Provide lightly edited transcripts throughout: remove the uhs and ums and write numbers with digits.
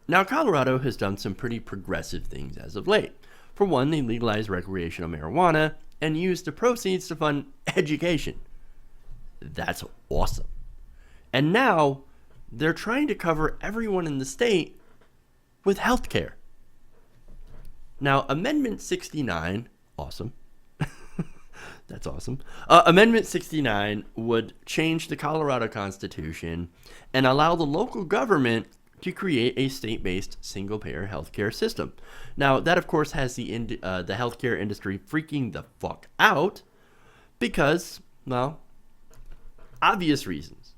Now, Colorado has done some pretty progressive things as of late. For one, they legalized recreational marijuana and used the proceeds to fund education. That's awesome. And now they're trying to cover everyone in the state with health care. Now, Amendment 69, awesome. That's awesome. Amendment 69 would change the Colorado Constitution and allow the local government to create a state-based single-payer healthcare system. Now, that of course has the healthcare industry freaking the fuck out because, well, obvious reasons.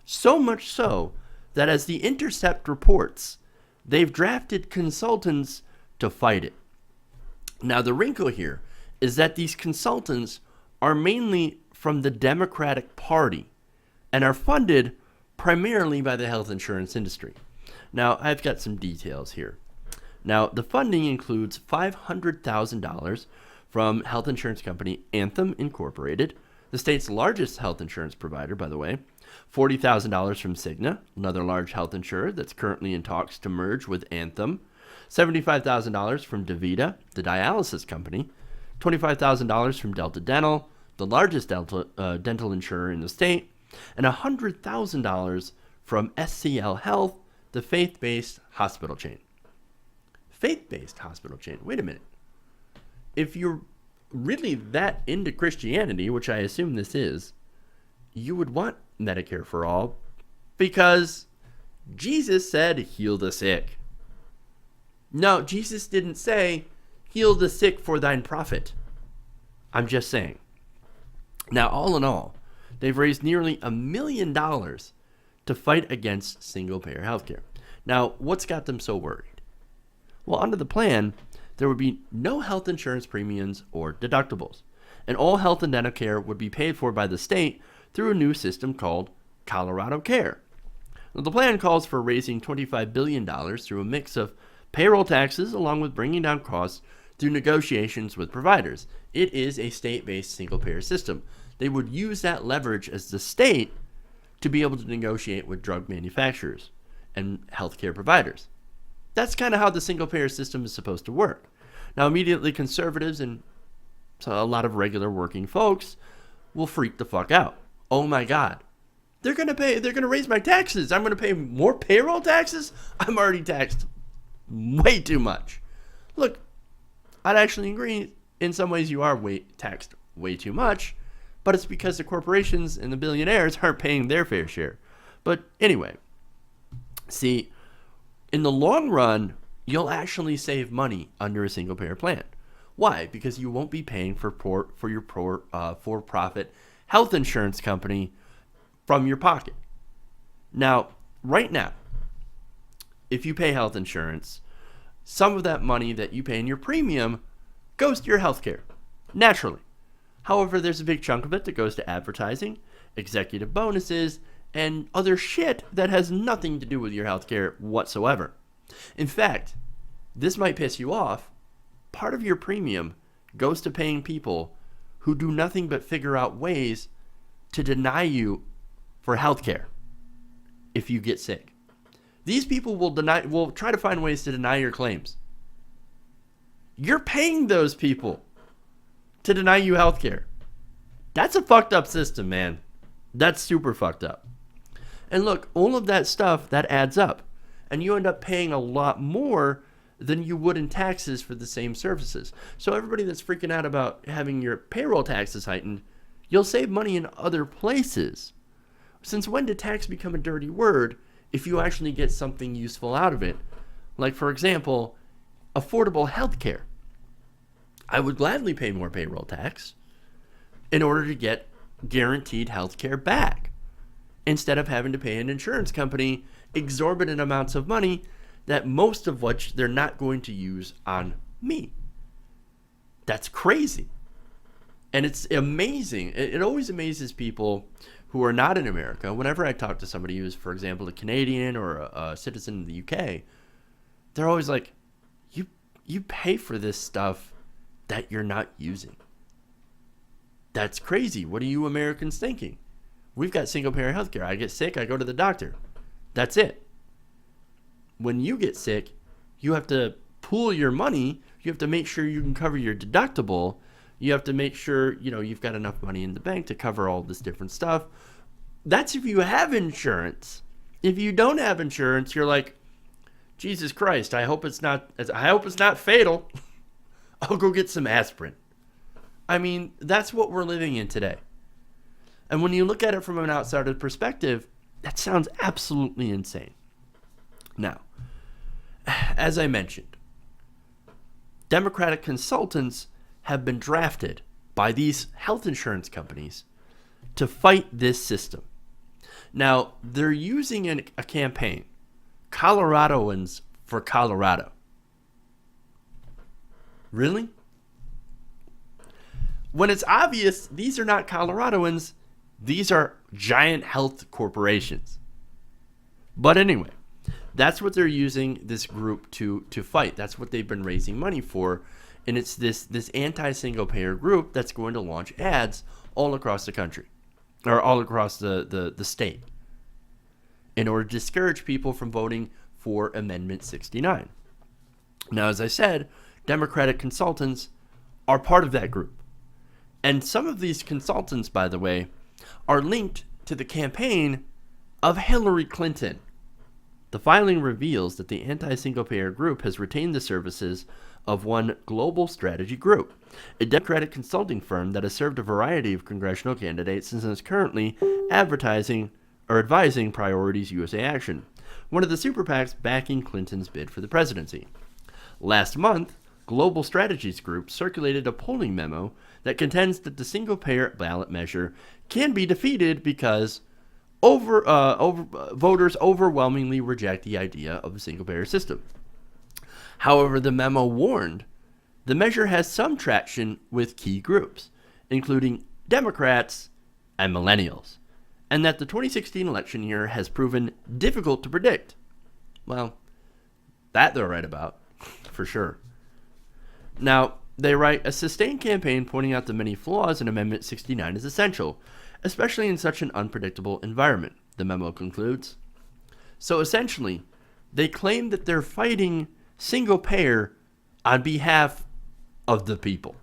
So much so that as The Intercept reports, they've drafted consultants to fight it. Now, the wrinkle here is that these consultants are mainly from the Democratic Party and are funded primarily by the health insurance industry. Now, I've got some details here. Now, the funding includes $500,000 from health insurance company Anthem Inc, the state's largest health insurance provider, by the way, $40,000 from Cigna, another large health insurer that's currently in talks to merge with Anthem, $75,000 from Davita, the dialysis company, $25,000 from Delta Dental, the largest dental insurer in the state, and $100,000 from SCL Health, the faith-based hospital chain. Faith-based hospital chain? Wait a minute. If you're really that into Christianity, which I assume this is, you would want Medicare for all because Jesus said, heal the sick. No, Jesus didn't say, heal the sick for thine profit. I'm just saying. Now, all in all, they've raised nearly $1 million to fight against single-payer healthcare. Now, what's got them so worried? Well, under the plan, there would be no health insurance premiums or deductibles, and all health and dental care would be paid for by the state through a new system called Colorado Care. Now, the plan calls for raising $25 billion through a mix of payroll taxes along with bringing down costs through negotiations with providers. It is a state-based single-payer system. They would use that leverage as the state to be able to negotiate with drug manufacturers and healthcare providers. That's kind of how the single-payer system is supposed to work. Now, immediately conservatives and a lot of regular working folks will freak the fuck out. Oh my God. They're going to raise my taxes. I'm going to pay more payroll taxes? I'm already taxed way too much. Look, I'd actually agree. In some ways, you are taxed way too much, but it's because the corporations and the billionaires aren't paying their fair share. But anyway, see, in the long run, you'll actually save money under a single-payer plan. Why? Because you won't be paying for your for-profit health insurance company from your pocket. Now, right now, if you pay health insurance, some of that money that you pay in your premium goes to your health care, naturally. However, there's a big chunk of it that goes to advertising, executive bonuses, and other shit that has nothing to do with your health care whatsoever. In fact, this might piss you off. Part of your premium goes to paying people who do nothing but figure out ways to deny you for health care if you get sick. These people will try to find ways to deny your claims. You're paying those people to deny you health care. That's a fucked up system, man. That's super fucked up. And look, all of that stuff, that adds up. And you end up paying a lot more than you would in taxes for the same services. So everybody that's freaking out about having your payroll taxes heightened, you'll save money in other places. Since when did tax become a dirty word if you actually get something useful out of it? Like, for example, affordable health care. I would gladly pay more payroll tax in order to get guaranteed health care back, instead of having to pay an insurance company exorbitant amounts of money that most of which they're not going to use on me. That's crazy. And it's amazing. It always amazes people who are not in America. Whenever I talk to somebody who's, for example, a Canadian or a citizen in the UK, they're always like, you pay for this stuff that you're not using. That's crazy. What are you Americans thinking? We've got single-payer healthcare. I get sick, I go to the doctor. That's it. when you get sick, you have to pool your money. You have to make sure you can cover your deductible. You have to make sure, you've got enough money in the bank to cover all this different stuff. That's if you have insurance. If you don't have insurance, you're like, Jesus Christ, I hope it's not fatal. I'll go get some aspirin. I mean, that's what we're living in today. And when you look at it from an outsider perspective, that sounds absolutely insane. Now, as I mentioned, Democratic consultants have been drafted by these health insurance companies to fight this system. Now, they're using a campaign, Coloradans for Colorado. Really? When it's obvious these are not Coloradans, these are giant health corporations. But anyway, that's what they're using this group to fight. That's what they've been raising money for. And it's this anti-single payer group that's going to launch ads all across the country, or all across the state, in order to discourage people from voting for Amendment 69. Now, as I said, Democratic consultants are part of that group. And some of these consultants, by the way, are linked to the campaign of Hillary Clinton. The filing reveals that the anti-single payer group has retained the services of one Global Strategy Group, a Democratic consulting firm that has served a variety of congressional candidates and is currently advising Priorities USA Action, one of the super PACs backing Clinton's bid for the presidency. Last month, Global Strategies Group circulated a polling memo that contends that the single-payer ballot measure can be defeated because voters overwhelmingly reject the idea of a single-payer system. However, the memo warned the measure has some traction with key groups, including Democrats and millennials, and that the 2016 election year has proven difficult to predict. Well, that they're right about, for sure. Now, they write, a sustained campaign pointing out the many flaws in Amendment 69 is essential, especially in such an unpredictable environment, the memo concludes. So essentially, they claim that they're fighting single payer on behalf of the people.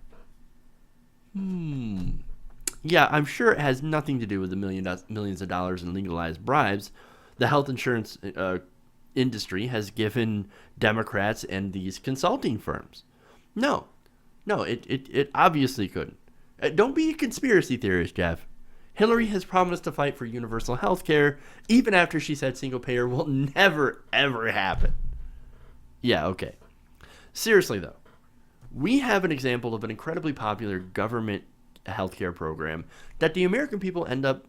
Yeah, I'm sure it has nothing to do with the millions of dollars in legalized bribes the health insurance industry has given Democrats and these consulting firms. No, it obviously couldn't. Don't be a conspiracy theorist, Jeff. Hillary has promised to fight for universal health care even after she said single payer will never, ever happen. Yeah, okay. Seriously, though, we have an example of an incredibly popular government healthcare program that the American people end up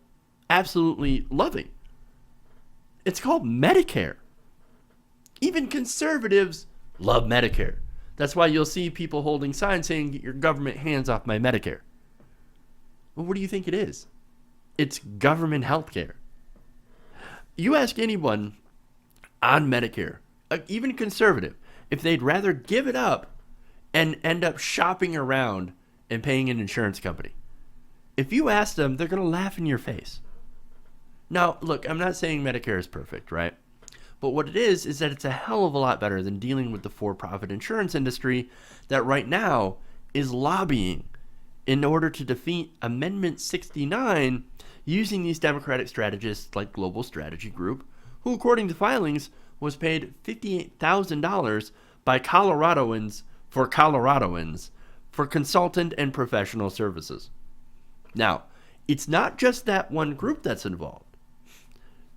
absolutely loving. It's called Medicare. Even conservatives love Medicare. That's why you'll see people holding signs saying, "Get your government hands off my Medicare." Well, what do you think it is? It's government healthcare. You ask anyone on Medicare, even conservative, if they'd rather give it up and end up shopping around and paying an insurance company. If you ask them, they're going to laugh in your face. Now, look, I'm not saying Medicare is perfect, right? But what it is that it's a hell of a lot better than dealing with the for-profit insurance industry that right now is lobbying in order to defeat Amendment 69 using these Democratic strategists like Global Strategy Group, who, according to filings, was paid $58,000 by Coloradans for consultant and professional services. Now, it's not just that one group that's involved.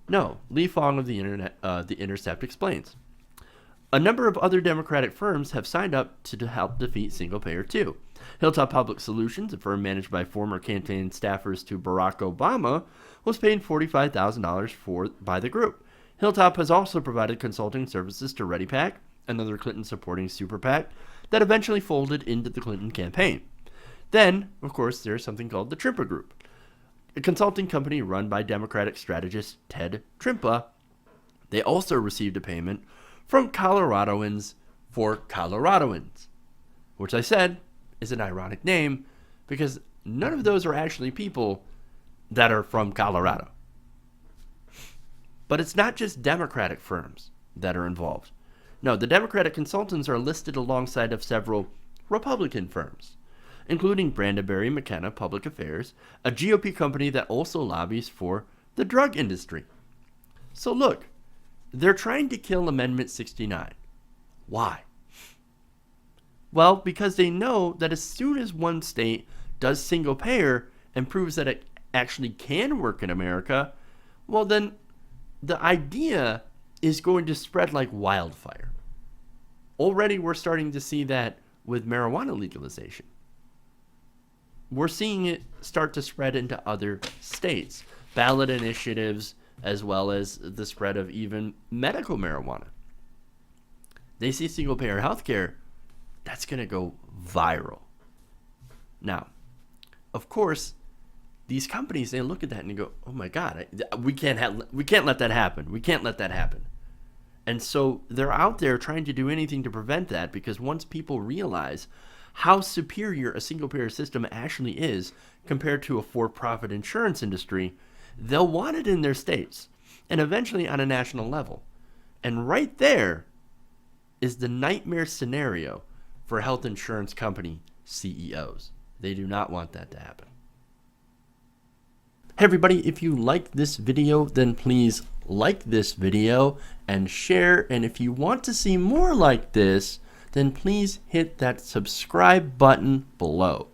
No, Lee Fong of The Intercept explains. A number of other Democratic firms have signed up to help defeat single-payer too. Hilltop Public Solutions, a firm managed by former campaign staffers to Barack Obama, was paid $45,000 by the group. Hilltop has also provided consulting services to ReadyPAC, another Clinton-supporting super PAC, that eventually folded into the Clinton campaign. Then, of course, there's something called the Trimpa Group, a consulting company run by Democratic strategist Ted Trimpa. They also received a payment from Coloradans for Coloradans, which I said is an ironic name because none of those are actually people that are from Colorado. But it's not just Democratic firms that are involved. No, the Democratic consultants are listed alongside of several Republican firms, including Brandenberry McKenna Public Affairs, a GOP company that also lobbies for the drug industry. So look, they're trying to kill Amendment 69. Why? Well, because they know that as soon as one state does single payer and proves that it actually can work in America, well, then the idea is going to spread like wildfire. Already we're starting to see that with marijuana legalization. We're seeing it start to spread into other states, ballot initiatives, as well as the spread of even medical marijuana. They see single payer healthcare, that's going to go viral. Now, of course, these companies, they look at that and they go, "Oh my God, we can't let that happen. We can't let that happen." And so they're out there trying to do anything to prevent that, because once people realize how superior a single payer system actually is compared to a for-profit insurance industry, they'll want it in their states and eventually on a national level. And right there is the nightmare scenario for health insurance company CEOs. They do not want that to happen. Hey everybody, if you liked this video, then please like this video and share. And if you want to see more like this, then please hit that subscribe button below.